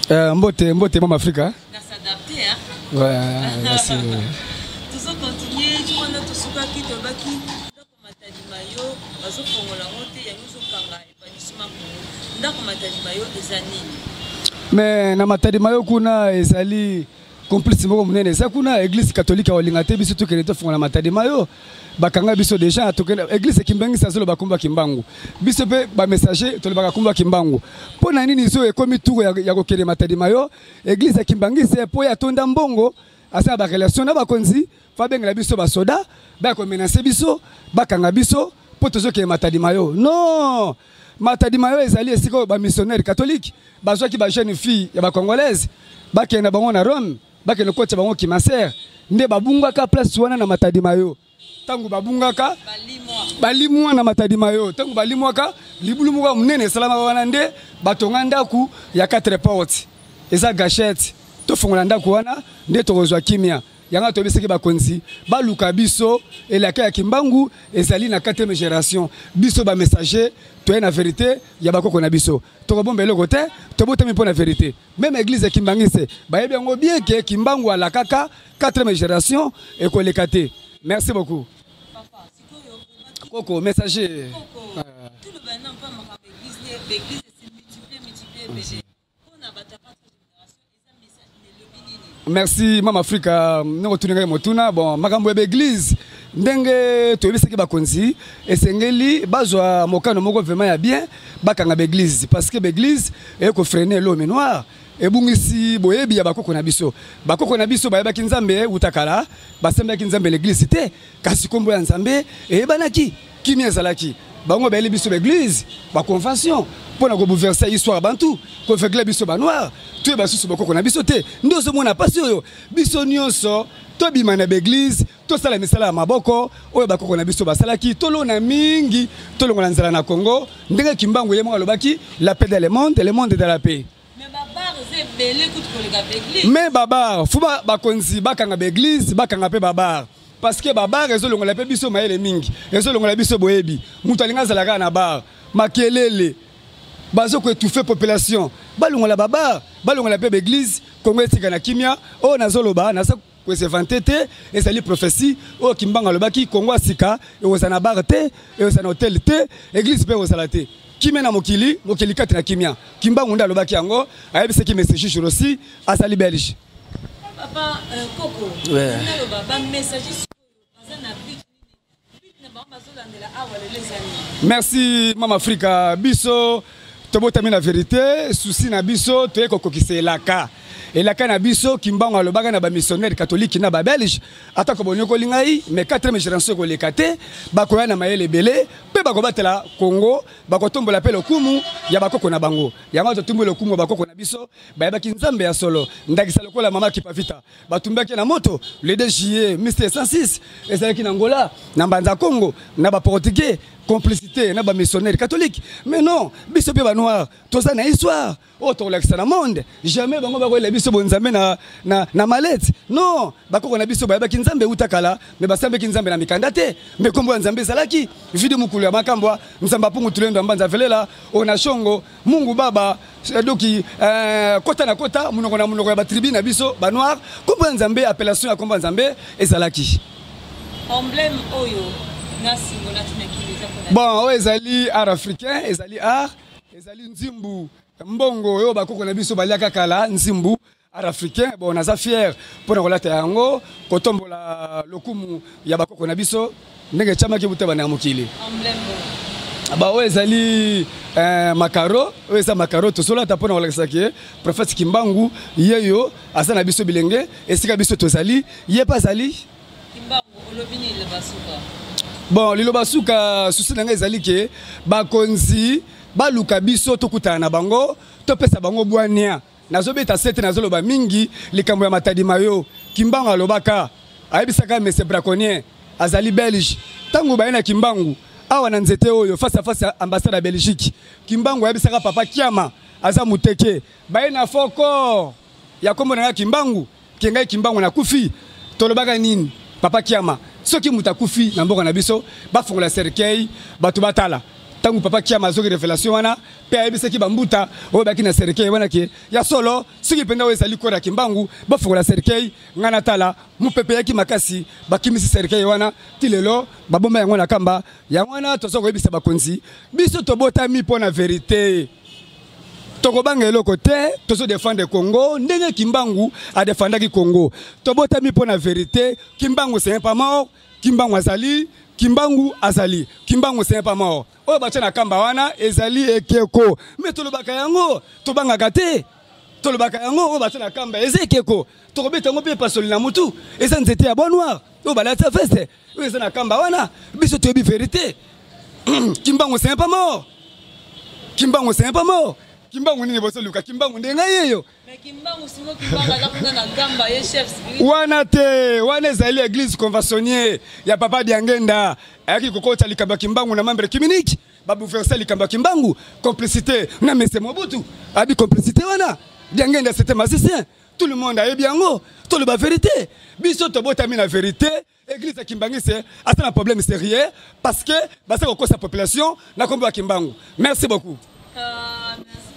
Mbote Mama Africa. S'adapter, hein? Ouais, merci. Tous continuer, tu vois, notre souka qui te baki, donc matadi mayo, bazo fongola honte, ya nous kanga, épanouissement pour donc matadi mayo des années. Mais na matadi mayo kuna ezali complice moko munene za kuna église catholique olinga te biso to keleto fongola matadi mayo. Bakanga biso déjà tokena église kimbangi sazolo bakumba kimbangu biso pe ba messager to le bakakumba kimbangu pona nini so ekomi tour ya kokele matadi mayo église kimbangi c'est po ya tonda mbongo asa ba relation na bakonzi fa benga biso ba soda ba ko menacer biso bakanga biso po tozo ke matadi mayo non matadi mayo ezali esiko ba missionnaire catholique bazwa ki ba jeune fille ya ba congolaise bakena bango na Rome bakena kocha bango ki maser nde babunga ka place wana na matadi mayo tangu babungaka balimwa na matadi mayo tangu balimwaka libulu muka munene salama wana nde batonga ndaku ya 4 portes eza gâchette to fongola ndaku wana nde tokozwa kimia yanga to biseki bakonzi baluka biso elaka ya kimbangu ezali na 4e génération biso ba messager to na vérité ya bakoko na biso to bombe eloko te to botami po na vérité même église ya kimbangi se bayebi yango bien ke kimbangu alakaka 4e génération ekoleka te. Merci beaucoup. Coco, messager. Tout le bain n'a pas l'église c'est multiplié. Merci Mama Africa. Nous retournons à Motuna. Bon, makambo l'église. Ndenge to biseki bakonzi esengeli bazwa mokano moko vraiment ya bien bakanga l'église parce que l'église est ko freiner l'homme noir. Ebungisi boyebi ya bakoko na biso bayebaki nzambe utakala basembaki nzambe l'église te kasi kombo ya nzambe ebanaki kimi ezalaki bango bayeli biso l'église ba confession pona ko bouleverser histoire bantu ko fekle biso ba noir tu basusu bakoko na biso te ndoso mona pasi oyo biso nyonso to bima na l'église to sala misala ya maboko oyo bakoko na biso basalaki to lona mingi to longola nzala na Congo ndenge kimbangu ye mo lobaki la paix dans le monde de la paix. Mais babar, faut ba konzi bakanga l'église, bakanga pe babar. Parce que babar rezo longola pe biso maele mingi, rezo longola biso boyebi. Mutu alinga zalaka na bar, makelele. Bazo ko étouffer population. Balongola babar, balongola pe l'église, Congo etika na kimia, o nazoloba na sa ko se vantete et sali prophétie, o kimbanga lobaki Congo asika, e ozana bar te, e ozana hôtel te, église pe ozalate. Kimena mokili kati na kimia kimbangu nda lobaki yango ayebise ki message jour aussi asali belge papa Coco ouais ba message bazana but na ba bazolandela awa les amis. Merci Mama Africa biso tobotami na vérité souci na biso to ekokokisa elaka elaka na biso kimbangu alobaka na ba missionnaire catholique na ba belge atako bonyoko lingai mais 4e génération ko lekate bakoya na mayele belé pe bakobatela Congo bakotombola pe lokumu ya bakoko na bango yango to tumbola lokumu bakoko na biso bayebaki nzambe ya solo ndakisa lokola mama kipavita batumbaki na moto le 2 juillet Mr 106 ezalaki na Angola na mbanza Congo na ba portugais complicité na ba missionnaire catholique mais non biso pe ba noir to ça na histoire auto l'ex na monde jamais bango ba ko le biso bonzambe na malette non bakoko na biso bayebaki nzambe utakala mais basambe ki nzambe na mikanda te mais kombo nzambe salaki vide mukulu ya makambwa nzamba pungu tulendo mbanza velela ona shongo mungu baba doki kota na kota munoko na munoko ya ba tribu na biso ba noir kombo nzambe appellation ya kombo nzambe ezalaki emblème oyo. Bon, ezali art africain, ezali art, ezali nzimbu, mbongo yo bakoko na biso baliaka kala nzimbu art africain. Bon, naza fier pona kolata yango kotombola lokumu ya bakoko na biso ndenge chamaki buteba na mokili. Ba o ezali makaro, o eza makaro to sola tapona kolakisa ke prophète Kimbangu yeyo asana biso bilenge esika biso tozali ye pas ali Kimbangu olobini le basuka. Bon, liloba suka souci nanga ezali ke bakonzi baluka biso tokutana na bango topesa bango bwania nazobeta sete nazoloba mingi likambo ya matadi mayo Kimbangu alobaka ayebisaka monsieur braconnier azali belge tango bayena Kimbangu awa na nzete oyo face à face ambassade ya Belgique Kimbangu ayebisaka papa Kiama aza muteke bayena foko ya kombo na Kimbangu kengai Kimbangu na kufi tolobaka nini papa Kiama soki mutakufi na mboka na biso bafungola cercueil batu batala tangu papa qui a mazoki révélation wana pe ayebisa ki bambuta oyo baki na cercueil wana ke ya solo soki penda oyo ezali kora kimbangu bafongola cercueil ngana tala mupepe yaki makasi bakimisi cercueil wana tilelo babomba yango na kamba yango wana tozo koyebisa bakonzi biso tobotami mpo na vérité tokobanga eloko te tozo défendre Congo ndenge kimbangu a défendaki Congo tobotami mpo na vérité kimbangu c'est pas mort kimbangu azali Kimbangu azali, Kimbangu c'est pas mort. Oyo bacha na kamba wana ezali ekeko. Mais tolobaka yango, tobanga gate. Tolobaka yango oyo bacha na kamba eze ekeko. Tokobeta ngo pe pasoli na mutu. Eza nzete ya bon noir. Oyo balata feste. Oyo eza na kamba wana, biso toyebi vérité. Kimbangu c'est pas mort. Kimbangu c'est pas mort. Kimbangu nini boso luka Kimbangu ndenga yeyo. Mais Kimbangu simo Kimbangu ala na gamba ye chef spirituel. Wana te, wana ezali église conventionnelle ya papa Diangenda. Ayaki kokota likamba Kimbangu na membre Kiminiki. Babu versa likamba Kimbangu, complicité na mese Mobutu. Abi complicité wana. Diangenda c'était magicien. Tout le monde a bien ngo. Tout le ba vérité. Biso to botami na vérité. Église ya Kimbangu c'est un problème sérieux parce que basa ko sa population na kombo ya Kimbangu. Merci beaucoup. Merci.